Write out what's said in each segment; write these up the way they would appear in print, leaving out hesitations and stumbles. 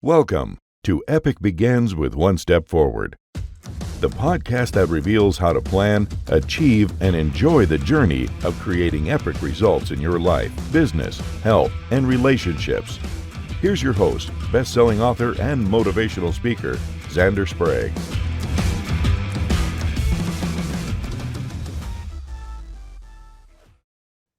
Welcome to Epic Begins with One Step Forward, the podcast that reveals how to plan, achieve, and enjoy the journey of creating epic results in your life, business, health, and relationships. Here's your host, best-selling author and motivational speaker, Xander Sprague.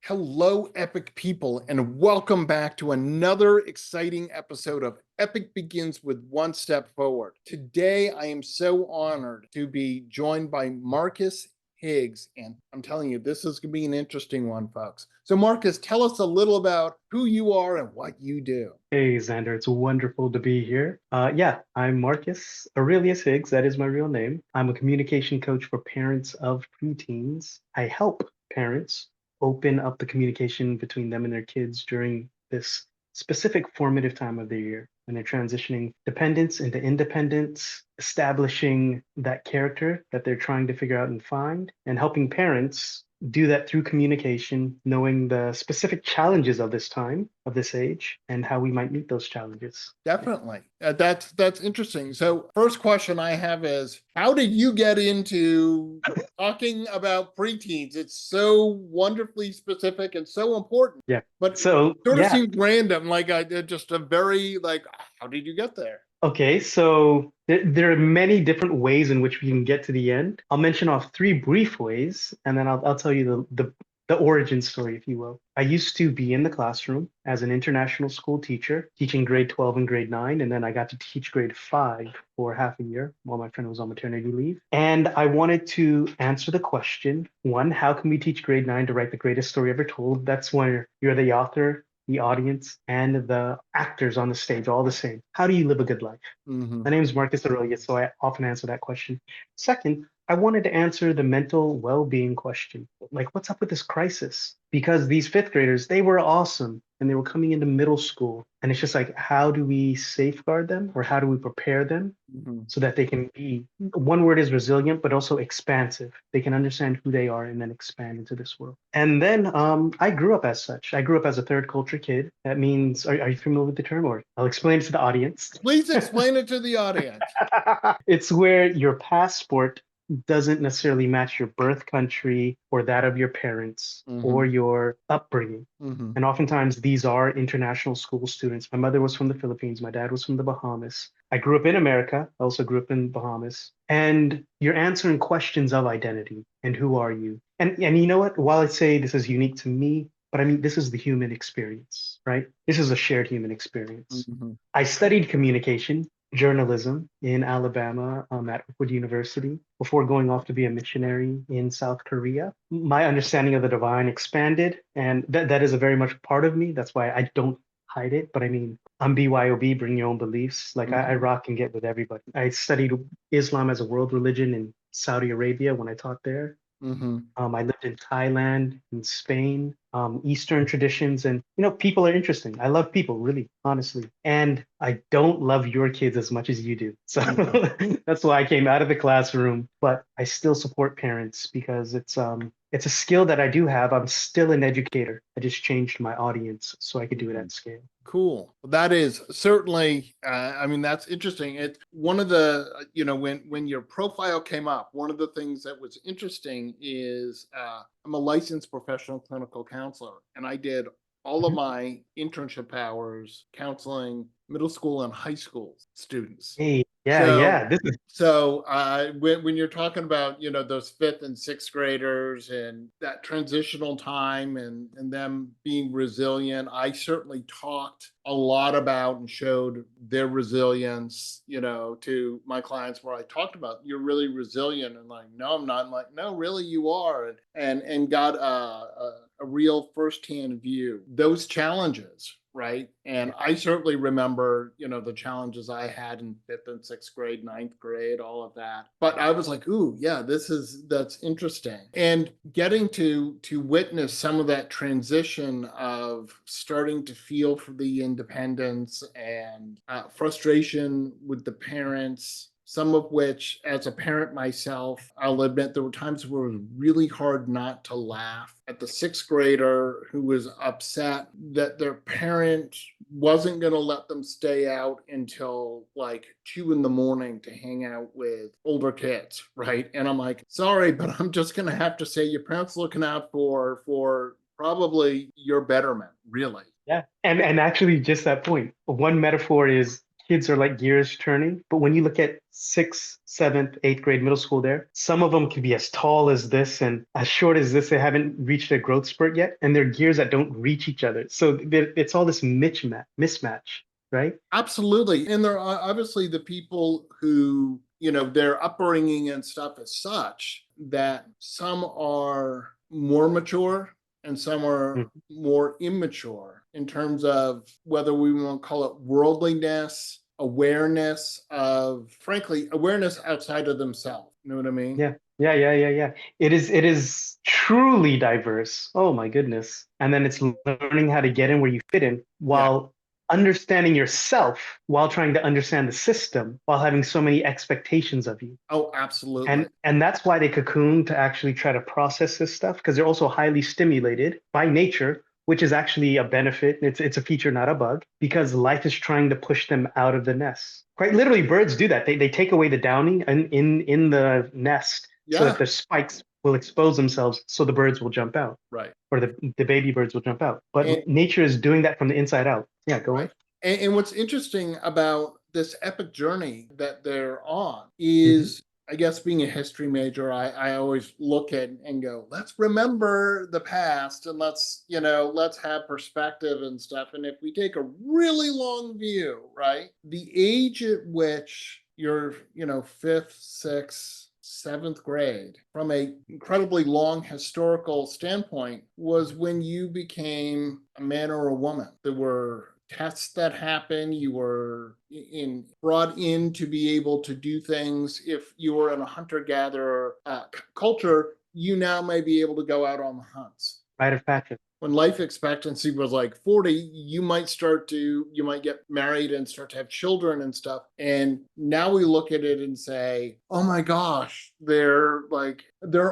Hello, epic people, and welcome back to another exciting episode of Epic Begins with One Step Forward. Today, I am so honored to be joined by Marcus Higgs, and I'm telling you, this is going to be an interesting one, folks. So, Marcus, tell us a little about who you are and what you do. Hey, Xander, it's wonderful to be here. I'm Marcus Aurelius Higgs. That is my real name. I'm a communication coach for parents of preteens. I help parents open up the communication between them and their kids during this specific formative time of the year when they're transitioning dependence into independence, establishing that character that they're trying to figure out and find, and helping parents do that through communication, knowing the specific challenges of this time, of this age, and how we might meet those challenges. Definitely. That's interesting. So first question I have is, how did you get into talking about preteens? It's so wonderfully specific and so important. Yeah. But So, it sort of yeah. seemed random. Like I did just a very how did you get there? Okay, so there are many different ways in which we can get to the end. I'll mention off three brief ways, and then I'll tell you the origin story, if you will. I used to be in the classroom as an international school teacher, teaching grade 12 and grade 9, and then I got to teach grade 5 for half a year while my friend was on maternity leave. And I wanted to answer the question, one, how can we teach grade 9 to write the greatest story ever told? That's where you're the author, the audience, and the actors on the stage, all the same. How do you live a good life? Mm-hmm. My name is Marcus Aurelius, so I often answer that question. Second, I wanted to answer the mental well-being question. Like, what's up with this crisis? Because these fifth graders, they were awesome and they were coming into middle school. And it's just like, how do we safeguard them or how do we prepare them so that they can be, one word is resilient, but also expansive. They can understand who they are and then expand into this world. And then I grew up as such. I grew up as a third culture kid. That means, are you familiar with the term? Or I'll explain it to the audience. Please explain it to the audience. It's where your passport doesn't necessarily match your birth country or that of your parents or your upbringing. And oftentimes these are international school students. My mother was from the Philippines. My dad was from the Bahamas. I grew up in America. I also grew up in Bahamas. And you're answering questions of identity and who are you? And you know what? While I say this is unique to me, but I mean, this is the human experience, right? This is a shared human experience. I studied communication, journalism in Alabama at Wood University before going off to be a missionary in South Korea. My understanding of the divine expanded, and that is a very much part of me. That's why I don't hide it. But I mean, I'm BYOB, bring your own beliefs. Like I rock and get with everybody. I studied Islam as a world religion in Saudi Arabia when I taught there. I lived in Thailand, in Spain, Eastern traditions, and people are interesting. I love people, really, honestly, and I don't love your kids as much as you do. So that's why I came out of the classroom. But I still support parents because it's a skill that I do have. I'm still an educator. I just changed my audience so I could do it at scale. Cool. That is certainly, that's interesting. It's one of the, when your profile came up, one of the things that was interesting is I'm a licensed professional clinical counselor, and I did all of my internship hours counseling middle school and high school students. Hey, So when you're talking about, those fifth and sixth graders and that transitional time and them being resilient, I certainly talked a lot about and showed their resilience, to my clients where I talked about, you're really resilient, and like, no, I'm not. I'm like, no, really, you are. And got a real firsthand view, those challenges, right? And I certainly remember, the challenges I had in fifth and sixth grade, ninth grade, all of that. But I was like, ooh, yeah, that's interesting. And getting to witness some of that transition of starting to feel for the independence and frustration with the parents, some of which, as a parent myself, I'll admit there were times where it was really hard not to laugh at the sixth grader who was upset that their parent wasn't going to let them stay out until like 2 a.m. to hang out with older kids, right? And I'm like, sorry, but I'm just going to have to say your parents looking out for probably your betterment, really. Yeah. And actually just that point, one metaphor is kids are like gears turning, but when you look at sixth, seventh, eighth grade middle school there, some of them can be as tall as this and as short as this. They haven't reached their growth spurt yet, and they're gears that don't reach each other. So it's all this mismatch, right? Absolutely. And there are obviously the people who, their upbringing and stuff is such that some are more mature and some are more immature in terms of whether we want to call it worldliness, awareness of, frankly, awareness outside of themselves. You know what I mean? Yeah. Yeah. It is truly diverse. Oh my goodness. And then it's learning how to get in where you fit in while understanding yourself, while trying to understand the system, while having so many expectations of you. Oh, absolutely. And that's why they cocoon to actually try to process this stuff, because they're also highly stimulated by nature, which is actually a benefit. It's a feature, not a bug, because life is trying to push them out of the nest. Quite literally, birds do that. They take away the downing in the nest so that the spikes will expose themselves so the birds will jump out. Right. Or the baby birds will jump out. But And nature is doing that from the inside out. Yeah, go on. And what's interesting about this epic journey that they're on is, I guess, being a history major, I always look at and go, let's remember the past and let's have perspective and stuff. And if we take a really long view, right, the age at which you're, fifth, sixth, seventh grade, from a incredibly long historical standpoint, was when you became a man or a woman. There were tests that happened. You were brought in to be able to do things. If you were in a hunter-gatherer culture, you now may be able to go out on the hunts. Rite of passage. When life expectancy was like 40, you might get married and start to have children and stuff. And now we look at it and say, oh my gosh, they're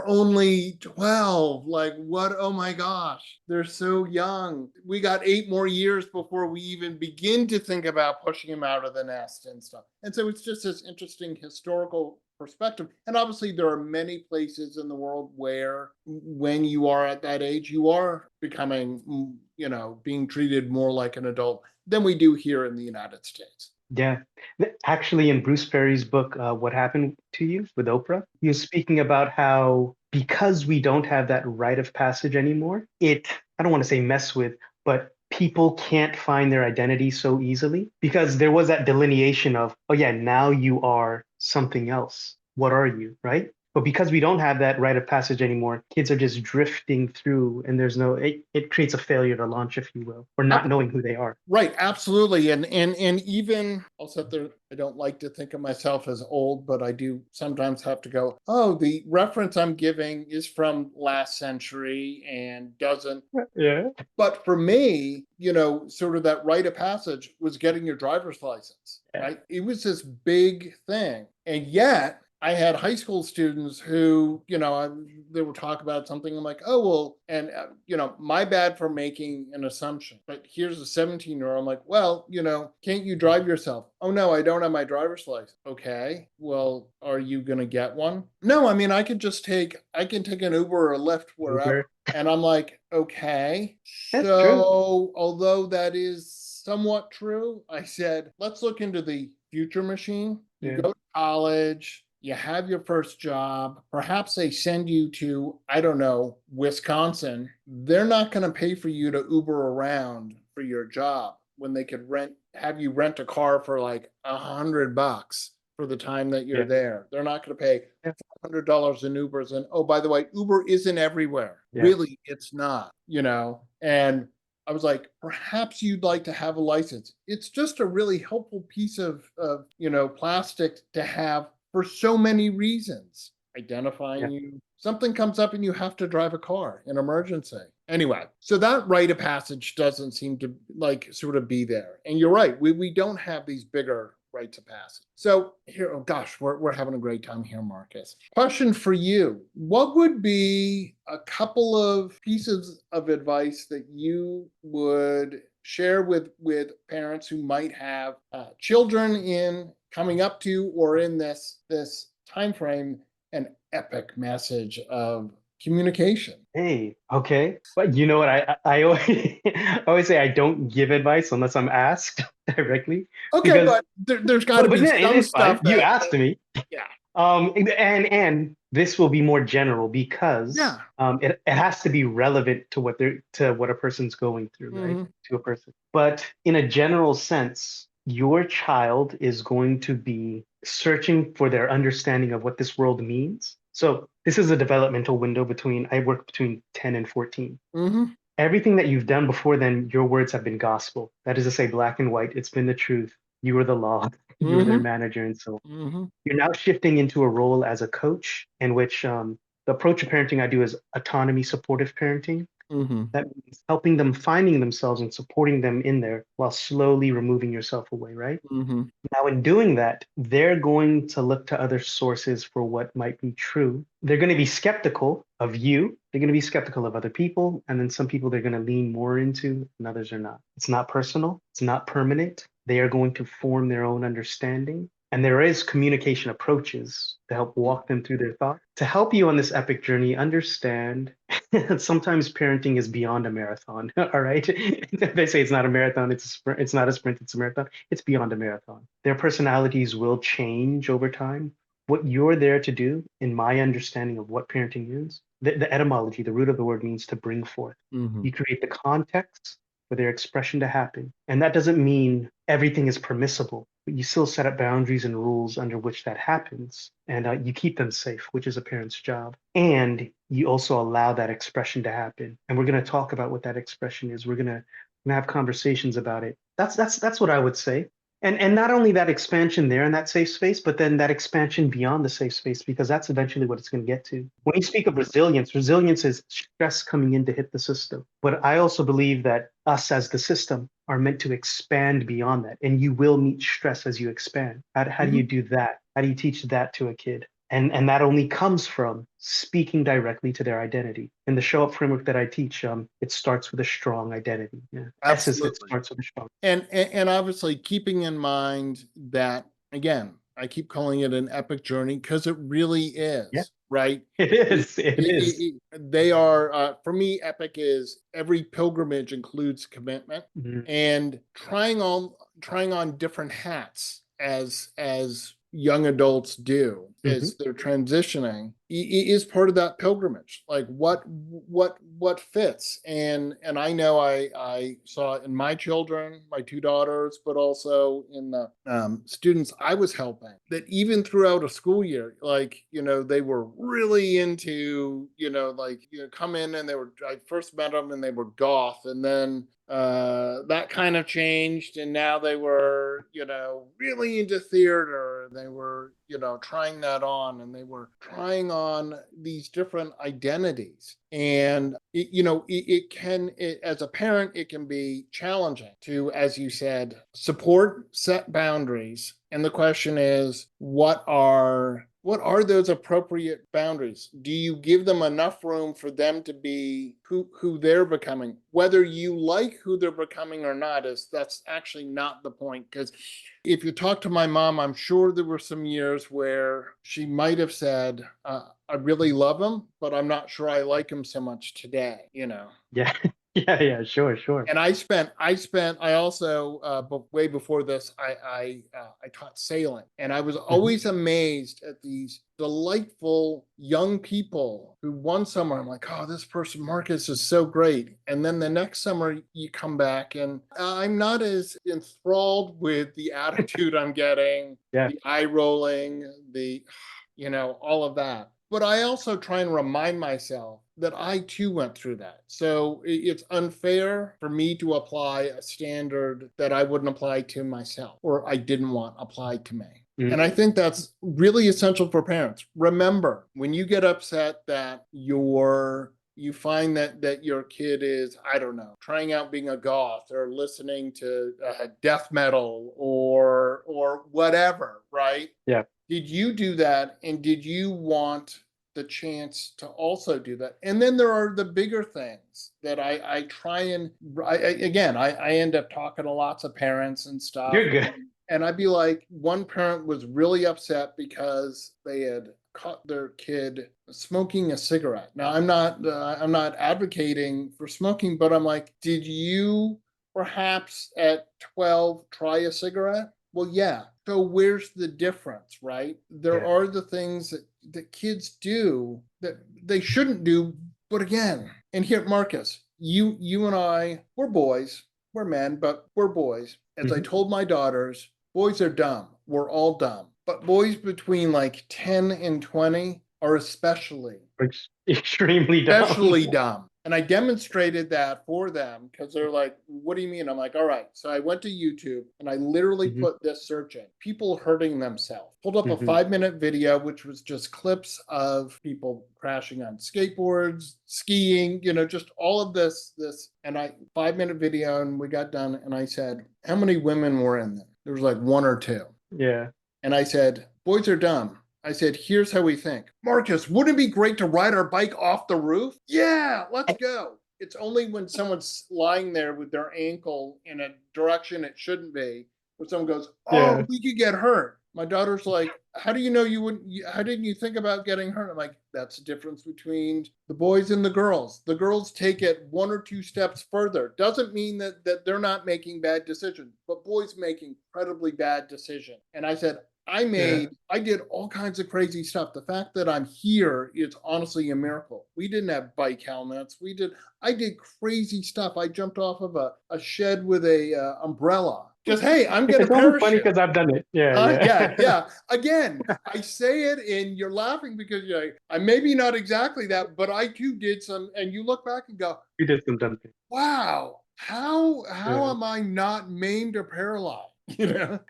only 12. Like, what? Oh my gosh, they're so young. We got 8 more years before we even begin to think about pushing them out of the nest and stuff. And so it's just this interesting historical perspective. And obviously there are many places in the world where when you are at that age, you are becoming, being treated more like an adult than we do here in the United States. Yeah. Actually, in Bruce Perry's book, What Happened to You with Oprah, he was speaking about how because we don't have that rite of passage anymore, I don't want to say mess with, but people can't find their identity so easily because there was that delineation of, oh yeah, now you are something else. What are you, right? But because we don't have that rite of passage anymore, kids are just drifting through and it creates a failure to launch, if you will, or not knowing who they are. Right, absolutely. And even I'll sit there, I don't like to think of myself as old, but I do sometimes have to go, oh, the reference I'm giving is from last century and doesn't. Yeah. But for me, sort of that rite of passage was getting your driver's license, right? It was this big thing. And yet I had high school students who, they would talk about something. I'm like, oh, well, and, my bad for making an assumption. But here's a 17-year-old. I'm like, well, can't you drive yourself? Oh, no, I don't have my driver's license. Okay, well, are you going to get one? No, I mean, I can take an Uber or a Lyft wherever. And I'm like, okay. That's so true. Although that is somewhat true, I said, let's look into the future machine. You go to college. You have your first job, perhaps they send you to, I don't know, Wisconsin. They're not going to pay for you to Uber around for your job when they could have you rent a car for like $100 for the time that you're there. They're not going to pay $100 in Ubers. And oh, by the way, Uber isn't everywhere. Really, it's not, and I was like, perhaps you'd like to have a license. It's just a really helpful piece of plastic to have for so many reasons. Identifying you. Something comes up and you have to drive a car, an emergency. Anyway, so that rite of passage doesn't seem to sort of be there. And you're right, we don't have these bigger rites of passage. So here, oh gosh, we're having a great time here, Marcus. Question for you. What would be a couple of pieces of advice that you would share with parents who might have children in coming up to or in this time frame, an epic message of communication? Hey, okay. But you know what? I always, I always say I don't give advice unless I'm asked directly. Okay, Because, but there's got to be then it some is fine. stuff You that, asked me. yeah, And this will be more general because yeah. it has to be relevant to what a person's going through, right? Mm-hmm. To a person. But in a general sense, your child is going to be searching for their understanding of what this world means. So this is a developmental window I work between 10 and 14. Mm-hmm. Everything that you've done before then, your words have been gospel. That is to say, black and white, it's been the truth. You were the law, you were their Mm-hmm. manager, and so on. Mm-hmm. You're now shifting into a role as a coach, in which the approach of parenting I do is autonomy supportive parenting. Mm-hmm. That means helping them finding themselves and supporting them in there while slowly removing yourself away, right? Mm-hmm. Now, in doing that, they're going to look to other sources for what might be true. They're going to be skeptical of you. They're going to be skeptical of other people. And then some people they're going to lean more into, and others are not. It's not personal. It's not permanent. They are going to form their own understanding. And there is communication approaches to help walk them through their thought. To help you on this epic journey, understand that sometimes parenting is beyond a marathon. All right. They say it's not a marathon, it's a sprint, it's not a sprint, it's a marathon. It's beyond a marathon. Their personalities will change over time. What you're there to do, in my understanding of what parenting is, the etymology, the root of the word means to bring forth. Mm-hmm. You create the context for their expression to happen. And that doesn't mean everything is permissible, but you still set up boundaries and rules under which that happens. And you keep them safe, which is a parent's job. And you also allow that expression to happen. And we're going to talk about what that expression is. We're going to have conversations about it. That's what I would say. And not only that expansion there in that safe space, but then that expansion beyond the safe space, because that's eventually what it's going to get to. When you speak of resilience, resilience is stress coming in to hit the system. But I also believe that us as the system are meant to expand beyond that. And you will meet stress as you expand. How do you do that? How do you teach that to a kid? And that only comes from speaking directly to their identity. In the show up framework that I teach, it starts with a strong identity. Yeah. Absolutely. It starts with a strong. And obviously keeping in mind that, again, I keep calling it an epic journey because it really is. Yeah. Right? It is. They are, for me, epic is every pilgrimage includes commitment and trying on different hats as young adults do as they're transitioning is part of that pilgrimage. Like what fits. And I know I saw it in my children, my two daughters, but also in the students I was helping, that even throughout a school year, like, they were really into, come in and I first met them and they were goth, and then that kind of changed, and now they were, really into theater. They were, trying that on, and they were trying on these different identities. And as a parent, it can be challenging to, as you said, support, set boundaries. And the question is, what are those appropriate boundaries? Do you give them enough room for them to be who they're becoming? Whether you like who they're becoming or not, that's actually not the point. Because if you talk to my mom, I'm sure there were some years where she might have said, I really love him, but I'm not sure I like him so much today, Yeah. Yeah, sure. And I also, but way before this, I taught sailing, and I was always amazed at these delightful young people who one summer I'm like, oh, this person, Marcus, is so great. And then the next summer you come back and I'm not as enthralled with the attitude I'm getting, the eye rolling, all of that. But I also try and remind myself that I too went through that. So it's unfair for me to apply a standard that I wouldn't apply to myself, or I didn't want applied to me. And I think that's really essential for parents. Remember, when you get upset that your you find that your kid is, I don't know, trying out being a goth or listening to death metal or whatever, right? Yeah. Did you do that, and did you want the chance to also do that? And then there are the bigger things that I try and I end up talking to lots of parents and stuff. You're good. And I'd be like, one parent was really upset because they had caught their kid smoking a cigarette. Now, I'm not advocating for smoking, but I'm like, did you perhaps at 12 try a cigarette? Well, yeah. So where's the difference, right? There Yeah. are the things that kids do that they shouldn't do. But again, and here, Marcus, you and I, we're boys, we're men, but we're boys. As I told my daughters, boys are dumb. We're all dumb. But boys between like 10 and 20 are especially Extremely dumb. especially dumb. And I demonstrated that for them because they're like, what do you mean? I'm like, all right. So I went to YouTube and I literally put this search in: people hurting themselves. Pulled up a 5-minute video, which was just clips of people crashing on skateboards, skiing, just all of this. And 5-minute video, and we got done. And I said, how many women were in there? There was like one or two. Yeah. And I said, boys are dumb. I said, here's how we think. Marcus, wouldn't it be great to ride our bike off the roof? Yeah, let's go. It's only when someone's lying there with their ankle in a direction it shouldn't be, where someone goes, oh, we could get hurt. My daughter's like, how do you know you wouldn't? How didn't you think about getting hurt? I'm like, that's the difference between the boys and the girls. The girls take it 1 or 2 steps further. Doesn't mean that they're not making bad decisions, but boys make incredibly bad decisions. And I said, I did all kinds of crazy stuff. The fact that I'm here is honestly a miracle. We didn't have bike helmets. I did crazy stuff. I jumped off of a shed with a umbrella. Just, hey, I'm going to parachute. It's funny because I've done it. Yeah. Again, I say it and you're laughing because you're like, I'm maybe not exactly that, but I too did some, and you look back and go, You did some dumb things. Wow, how am I not maimed or paralyzed?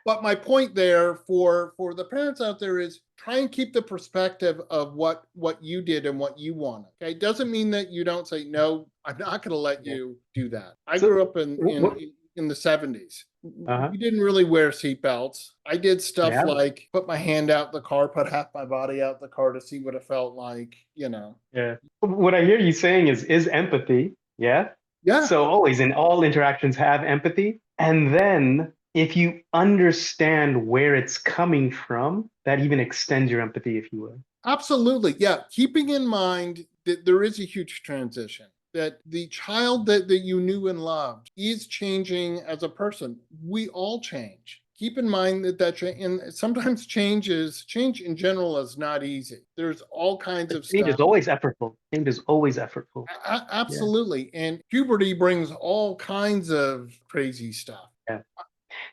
But my point there for the parents out there is try and keep the perspective of what you did and what you wanted. Okay, it doesn't mean that you don't say, no, I'm not going to let you do that. I grew up in the 70s. We didn't really wear seatbelts. I did stuff like put my hand out the car, put half my body out the car to see what it felt like. Yeah. What I hear you saying is empathy. Yeah. Yeah. So always in all interactions have empathy, and then if you understand where it's coming from, that even extends your empathy, if you will. Absolutely. Yeah. Keeping in mind that there is a huge transition, that the child that you knew and loved is changing as a person. We all change. Keep in mind and sometimes change in general is not easy. There's all kinds of Change stuff. is always effortful. Change is always effortful. Absolutely. Yeah. And puberty brings all kinds of crazy stuff. Yeah.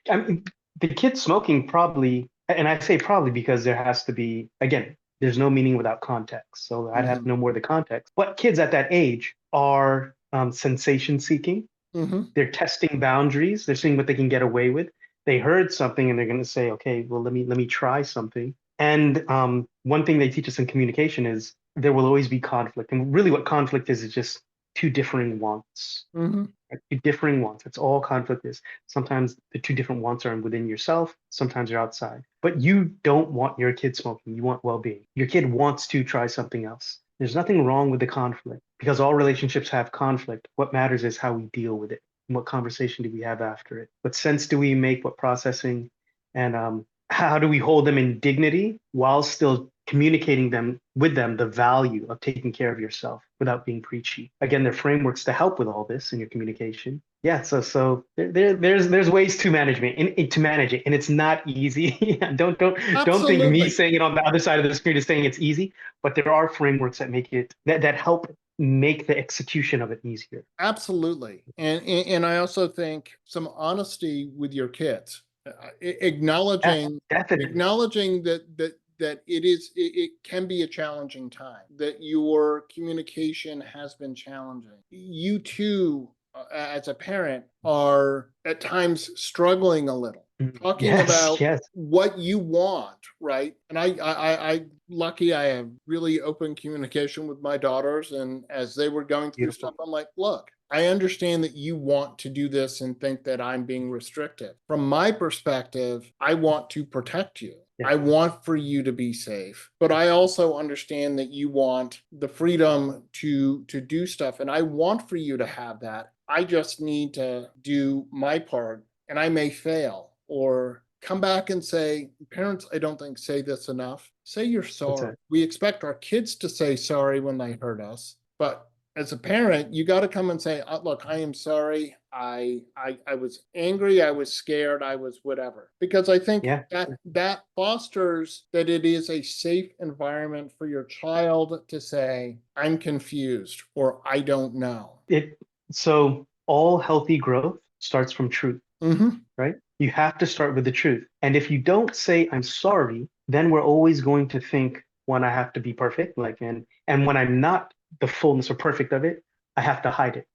I mean, the kid smoking probably, and I say probably because there has to be, again, there's no meaning without context. So I'd have to know more of the context. But kids at that age are sensation seeking. They're testing boundaries. They're seeing what they can get away with. They heard something and they're going to say, okay, well, let me try something. And one thing they teach us in communication is there will always be conflict. And really what conflict is just two differing wants. Two differing wants. That's all conflict is. Sometimes the two different wants are within yourself. Sometimes you're outside. But you don't want your kid smoking. You want well-being. Your kid wants to try something else. There's nothing wrong with the conflict because all relationships have conflict. What matters is how we deal with it. And what conversation do we have after it? What sense do we make? What processing? And how do we hold them in dignity while still communicating with them the value of taking care of yourself without being preachy? Again, there are frameworks to help with all this in your communication. Yeah, so there's ways to manage it, and it's not easy. don't think me saying it on the other side of the screen is saying it's easy, but there are frameworks that make it that help make the execution of it easier. Absolutely, and I also think some honesty with your kids, acknowledging that it can be a challenging time, that your communication has been challenging. You too as a parent are at times struggling a little, talking about what you want, right? And I lucky I have really open communication with my daughters, and as they were going through stuff, I'm like, look, I understand that you want to do this and think that I'm being restrictive. From my perspective, I want to protect you. I want for you to be safe, but I also understand that you want the freedom to do stuff, and I want for you to have that. I just need to do my part, and I may fail or come back and say, parents, I don't think say this enough. Say you're sorry. We expect our kids to say sorry when they hurt us, but as a parent, you got to come and say, look, I am sorry. I was angry. I was scared. I was whatever. Because I think that fosters that it is a safe environment for your child to say, I'm confused or I don't know. So all healthy growth starts from truth, right? You have to start with the truth. And if you don't say, I'm sorry, then we're always going to think, one, I have to be perfect. And when I'm not the fullness or perfect of it, I have to hide it.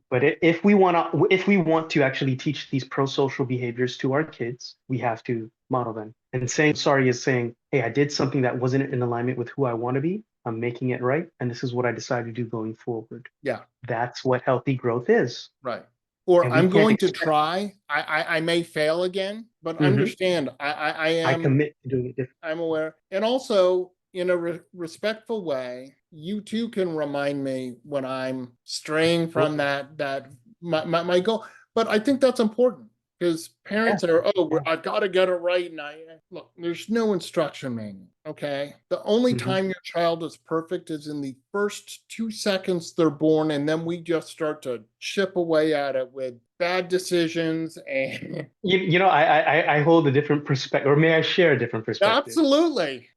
But if we want to actually teach these pro-social behaviors to our kids, we have to model them. And saying sorry is saying, hey, I did something that wasn't in alignment with who I want to be. I'm making it right. And this is what I decided to do going forward. Yeah. That's what healthy growth is. Right. Or I'm going to try. I may fail again, but understand I commit to doing it differently. I'm aware. And also, in a respectful way, you too can remind me when I'm straying from my goal. But I think that's important because parents I've got to get it right. And look, there's no instruction manual. Okay. The only time your child is perfect is in the first 2 seconds they're born. And then we just start to chip away at it with bad decisions. And I hold a different perspective, or may I share a different perspective? Absolutely.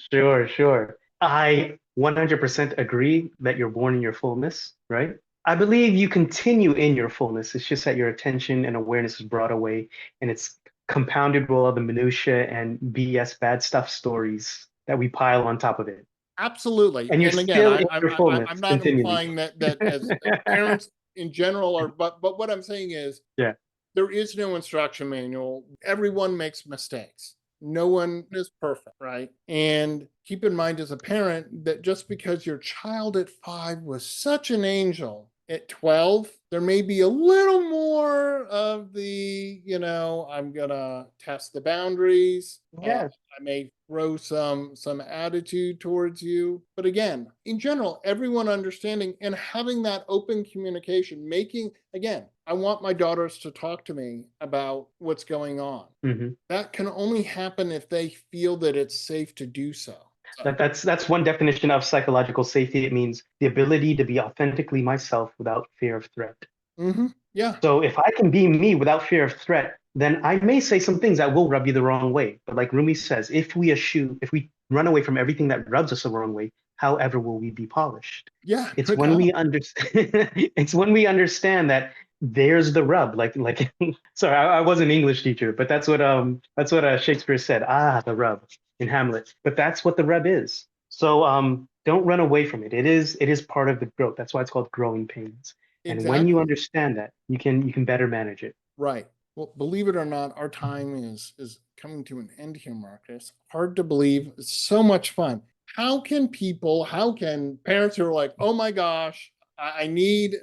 Sure. I 100% agree that you're born in your fullness, right? I believe you continue in your fullness. It's just that your attention and awareness is brought away, and it's compounded with all the minutia and BS bad stuff stories that we pile on top of it. Absolutely. And you're still in your fullness. I'm not implying that as parents in general are, but what I'm saying is, there is no instruction manual. Everyone makes mistakes. No one is perfect, right? And keep in mind as a parent that just because your child at 5 was such an angel, at 12, there may be a little more of the, I'm going to test the boundaries. I may throw some attitude towards you. But again, in general, everyone understanding and having that open communication, I want my daughters to talk to me about what's going on. That can only happen if they feel that it's safe to do so. That's one definition of psychological safety. It means the ability to be authentically myself without fear of threat. Yeah. So if I can be me without fear of threat, then I may say some things that will rub you the wrong way. But like Rumi says, if we run away from everything that rubs us the wrong way, however will we be polished? Yeah. It's when we understand. It's when we understand that there's the rub. Like sorry, I was an English teacher, but that's what Shakespeare said. The rub in Hamlet. But that's what the rub is. So don't run away from it. It is part of the growth. That's why it's called growing pains. And when you understand that, you can better manage it. Right. Well, believe it or not, our time is coming to an end here, Marcus. Hard to believe. It's so much fun. How can parents who are like, oh my gosh, I need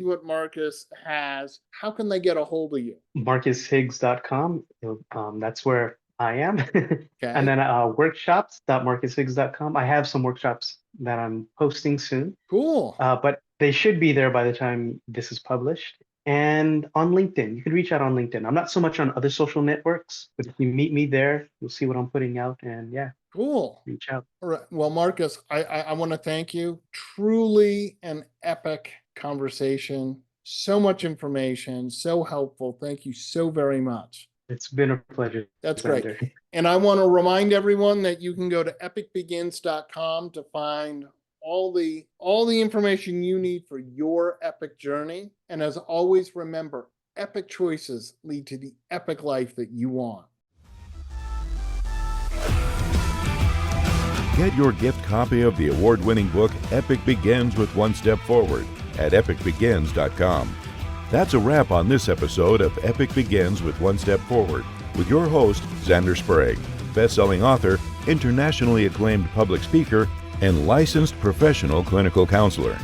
what Marcus has. How can they get a hold of you? MarcusHiggs.com. That's where I am. And then workshops.marcushiggs.com. I have some workshops that I'm posting soon. Cool. But they should be there by the time this is published. And on LinkedIn, you can reach out on LinkedIn. I'm not so much on other social networks, but if you meet me there, you'll see what I'm putting out. And cool. Reach out. All right. Well, Marcus, I want to thank you. Truly an epic conversation. So much information, so helpful. Thank you so very much. It's been a pleasure. That's great. And I want to remind everyone that you can go to epicbegins.com to find all the information you need for your epic journey. And as always, remember, epic choices lead to the epic life that you want. Get your gift copy of the award-winning book, Epic Begins with One Step Forward, at epicbegins.com. That's a wrap on this episode of Epic Begins with One Step Forward with your host, Xander Sprague, best-selling author, internationally acclaimed public speaker, and licensed professional clinical counselor.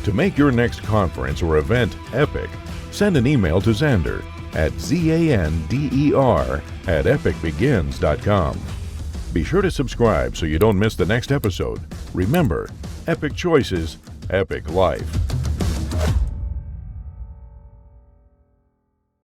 To make your next conference or event epic, send an email to Xander at zander@epicbegins.com. Be sure to subscribe so you don't miss the next episode. Remember, epic choices, epic life.